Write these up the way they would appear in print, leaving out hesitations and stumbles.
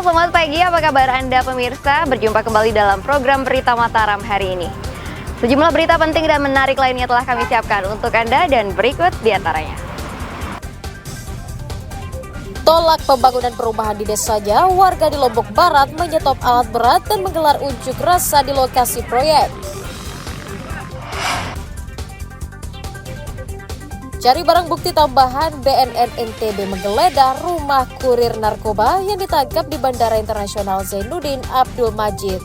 selamat pagi. Apa kabar Anda pemirsa? Berjumpa kembali dalam program Berita Mataram hari ini. Sejumlah berita penting dan menarik lainnya telah kami siapkan untuk Anda dan berikut diantaranya. Tolak pembangunan perumahan di desanya, warga di Lombok Barat menyetop alat berat dan menggelar unjuk rasa di lokasi proyek. Cari barang bukti tambahan, BNN NTB menggeledah rumah kurir narkoba yang ditangkap di Bandara Internasional Zainuddin Abdul Majid.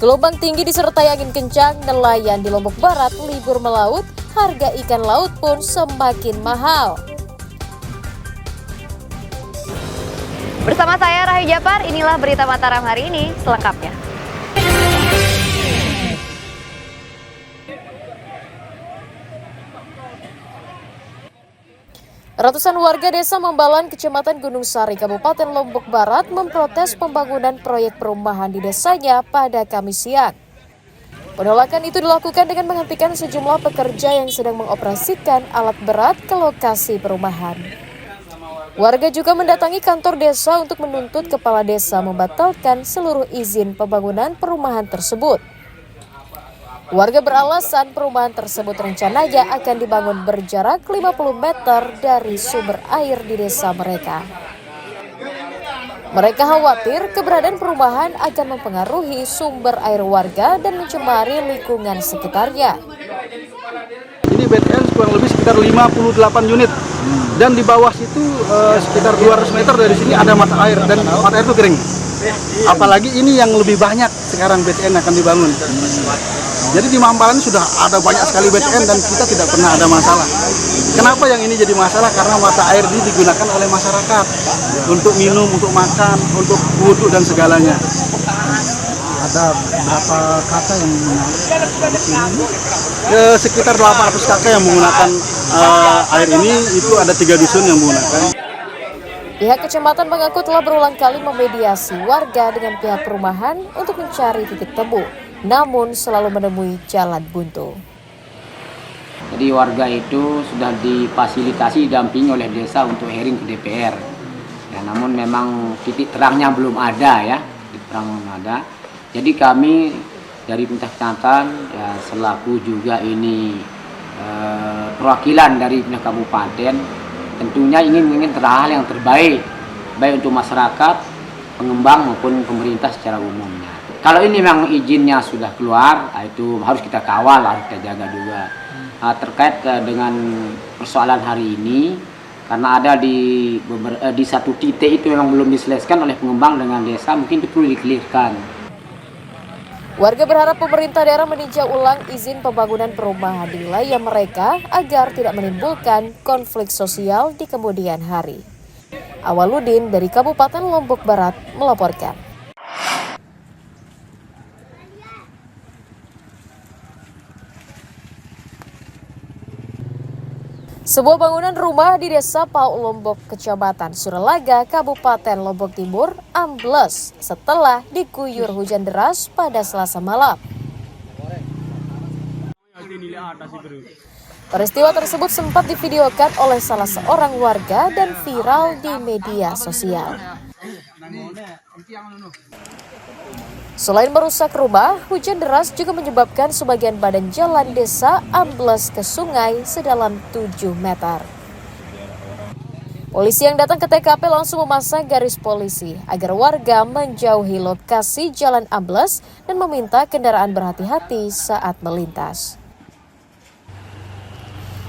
Gelombang tinggi disertai angin kencang, nelayan di Lombok Barat libur melaut, harga ikan laut pun semakin mahal. Bersama saya Rahayu Japar, inilah Berita Mataram hari ini selengkapnya. Ratusan warga desa Mambalan, Kecamatan Gunung Sari, Kabupaten Lombok Barat memprotes pembangunan proyek perumahan di desanya pada Kamis siang. Penolakan itu dilakukan dengan menghentikan sejumlah pekerja yang sedang mengoperasikan alat berat ke lokasi perumahan. Warga juga mendatangi kantor desa untuk menuntut kepala desa membatalkan seluruh izin pembangunan perumahan tersebut. Warga beralasan perumahan tersebut rencananya akan dibangun berjarak 50 meter dari sumber air di desa mereka. Mereka khawatir keberadaan perumahan akan mempengaruhi sumber air warga dan mencemari lingkungan sekitarnya. Ini BTN kurang lebih sekitar 58 unit dan di bawah situ sekitar 200 meter dari sini ada mata air dan mata air itu kering. Apalagi ini yang lebih banyak sekarang BTN akan dibangun. Jadi di Mambalan sudah ada banyak sekali BTN dan kita tidak pernah ada masalah. Kenapa yang ini jadi masalah? Karena mata air ini digunakan oleh masyarakat untuk minum, untuk makan, untuk wudhu dan segalanya. Ada berapa kakak yang menggunakan di sini? Sekitar 800 kakak yang menggunakan air ini, itu ada 3 dusun yang menggunakan. Pihak kecamatan mengaku telah berulang kali memediasi warga dengan pihak perumahan untuk mencari titik temu, namun selalu menemui jalan buntu. Jadi warga itu sudah difasilitasi didampingi oleh desa untuk hearing ke DPR. Ya, namun memang titik terangnya belum ada ya, titik terang belum ada. Jadi kami dari pemerintah kecamatan ya selaku juga ini perwakilan dari pemerintah kabupaten tentunya ingin hal yang terbaik baik untuk masyarakat, pengembang maupun pemerintah secara umumnya. Kalau ini memang izinnya sudah keluar, itu harus kita kawal, harus kita jaga juga. Terkait dengan persoalan hari ini, karena ada di satu titik itu memang belum diselesaikan oleh pengembang dengan desa, mungkin itu perlu dikelirkan. Warga berharap pemerintah daerah meninjau ulang izin pembangunan perumahan di wilayah mereka agar tidak menimbulkan konflik sosial di kemudian hari. Awaludin dari Kabupaten Lombok Barat melaporkan. Sebuah bangunan rumah di Desa Pau Lombok, Kecamatan Suralaga, Kabupaten Lombok Timur, ambles setelah diguyur hujan deras pada Selasa malam. Peristiwa tersebut sempat divideokan oleh salah seorang warga dan viral di media sosial. Selain merusak rumah, hujan deras juga menyebabkan sebagian badan jalan desa ambles ke sungai sedalam 7 meter. Polisi yang datang ke TKP langsung memasang garis polisi agar warga menjauhi lokasi jalan ambles dan meminta kendaraan berhati-hati saat melintas.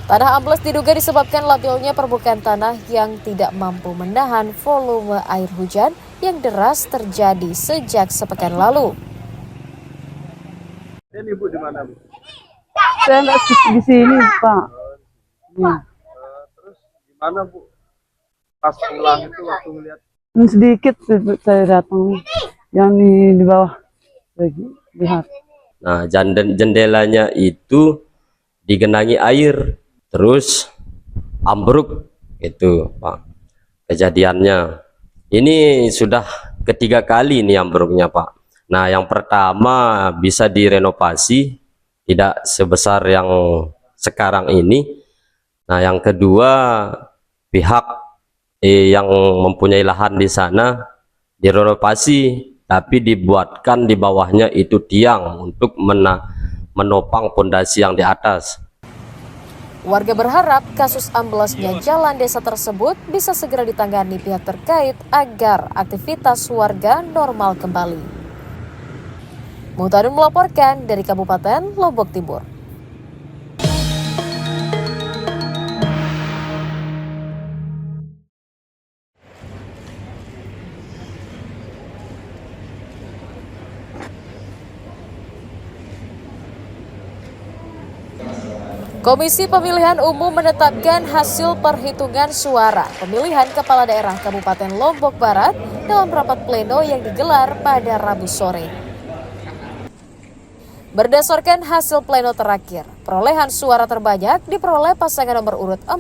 Tanah ambles diduga disebabkan labilnya permukaan tanah yang tidak mampu menahan volume air hujan yang deras terjadi sejak sepekan lalu. Dan Ibu di mana, Bu? Saya nggak di sini, Pak. Terus gimana, Bu? Pas pulang itu waktu melihat Sedikit saya datang yang di bawah lagi lihat. Nah, jendelanya itu digenangi air, terus ambruk itu, Pak. Kejadiannya. Ini sudah ketiga kali ini ambruknya, Pak. Nah, yang pertama bisa direnovasi, tidak sebesar yang sekarang ini. Nah, yang kedua pihak yang mempunyai lahan di sana direnovasi, tapi dibuatkan di bawahnya itu tiang untuk menopang pondasi yang di atas. Warga berharap kasus amblesnya jalan desa tersebut bisa segera ditangani pihak terkait agar aktivitas warga normal kembali. Muhtadun melaporkan dari Kabupaten Lombok Timur. Komisi Pemilihan Umum menetapkan hasil perhitungan suara pemilihan Kepala Daerah Kabupaten Lombok Barat dalam rapat pleno yang digelar pada Rabu sore. Berdasarkan hasil pleno terakhir, perolehan suara terbanyak diperoleh pasangan nomor urut 4,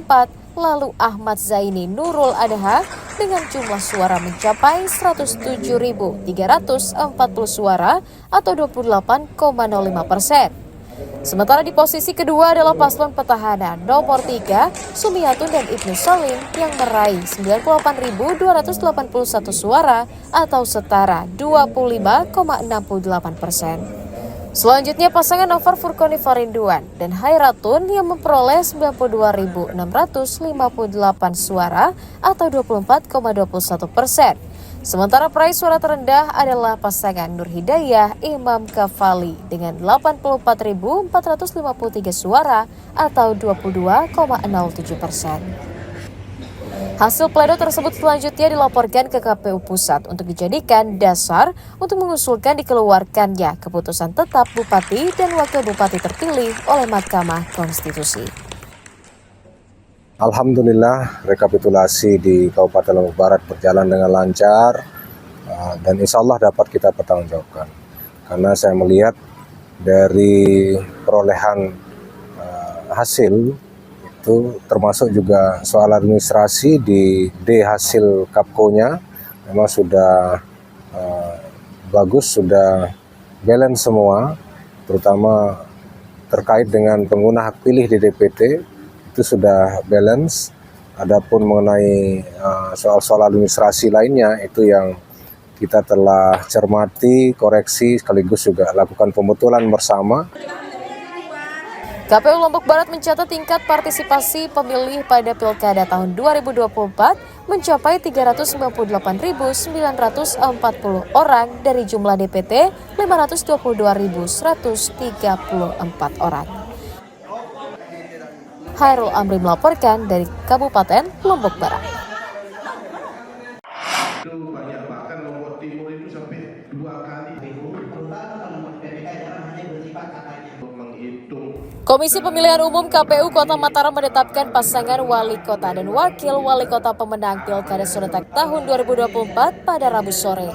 lalu Ahmad Zaini Nurul Adha dengan jumlah suara mencapai 107.340 suara atau 28,05%. Sementara di posisi kedua adalah paslon petahana nomor 3, Sumiatun dan Ibnu Salim yang meraih 98.281 suara atau setara 25,68%. Selanjutnya pasangan Novar Furkoni Farinduan dan Hairatun yang memperoleh 92.658 suara atau 24,21%. Sementara peraih suara terendah adalah pasangan Nur Hidayah Imam Kafali dengan 84.453 suara atau 22,07%. Hasil pleno tersebut selanjutnya dilaporkan ke KPU Pusat untuk dijadikan dasar untuk mengusulkan dikeluarkannya keputusan tetap Bupati dan Wakil Bupati terpilih oleh Mahkamah Konstitusi. Alhamdulillah rekapitulasi di Kabupaten Lombok Barat berjalan dengan lancar dan insya Allah dapat kita pertanggungjawabkan. Karena saya melihat dari perolehan hasil itu termasuk juga soal administrasi di D hasil Kapkonya memang sudah bagus, sudah balance semua, terutama terkait dengan pengguna hak pilih di DPT. Itu sudah balance. Adapun mengenai soal-soal administrasi lainnya itu yang kita telah cermati, koreksi, sekaligus juga lakukan pembetulan bersama. KPU Lombok Barat mencatat tingkat partisipasi pemilih pada Pilkada tahun 2024 mencapai 398.940 orang dari jumlah DPT 522.134 orang. Hairul Amri melaporkan dari Kabupaten Lombok Barat. Komisi Pemilihan Umum KPU Kota Mataram menetapkan pasangan wali kota dan wakil wali kota pemenang Pilkada serentak tahun 2024 pada Rabu sore.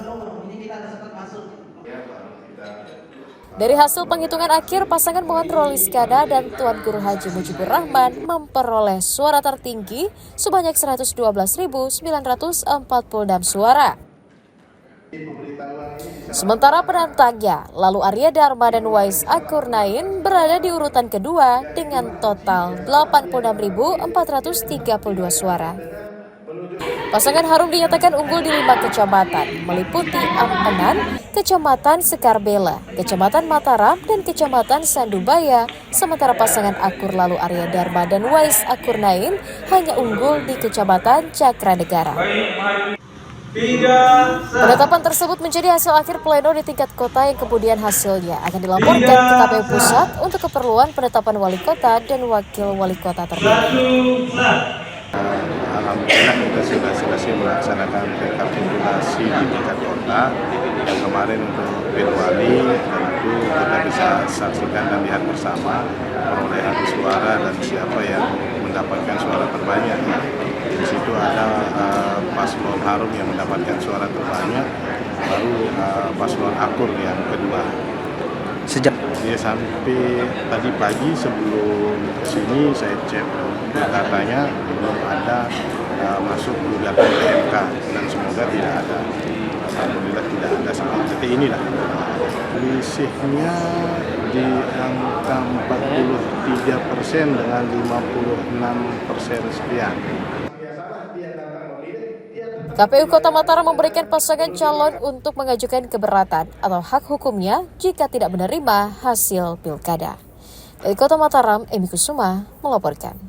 Dari hasil penghitungan akhir, pasangan Muhammad Roliskada dan Tuan Guru Haji Mujibur Rahman memperoleh suara tertinggi sebanyak 112.946 suara. Sementara penantangnya, lalu Arya Dharma dan Wais Akurnain berada di urutan kedua dengan total 86.432 suara. Pasangan harum dinyatakan unggul di 5 kecamatan, meliputi Ampenan, Kecamatan Sekarbela, Kecamatan Mataram, dan Kecamatan Sandubaya. Sementara pasangan Akur lalu Arya Dharma dan Wais Akurnain hanya unggul di Kecamatan Cakranegara. Penetapan tersebut menjadi hasil akhir pleno di tingkat kota yang kemudian hasilnya akan dilaporkan ke KPU Pusat untuk keperluan penetapan wali kota dan wakil wali kota terpilih. Alhamdulillah kita sudah selesai melaksanakan rekapitulasi di tingkat kota yang kemarin untuk Pilwali, tentu kita bisa saksikan dan lihat bersama perolehan suara dan siapa yang mendapatkan suara terbanyak. Di situ ada paslon Harum yang mendapatkan suara terbanyak, baru paslon Akur yang kedua. Sejak sampai tadi pagi sebelum kesini saya cek katanya belum ada masuk gugatan ke MK dan semoga tidak ada. Alhamdulillah tidak ada sampai detik inilah. Selisihnya di angka 43% dengan 56% sekian. KPU Kota Mataram memberikan pasangan calon untuk mengajukan keberatan atau hak hukumnya jika tidak menerima hasil pilkada. Dari Kota Mataram, Emi Kusuma melaporkan.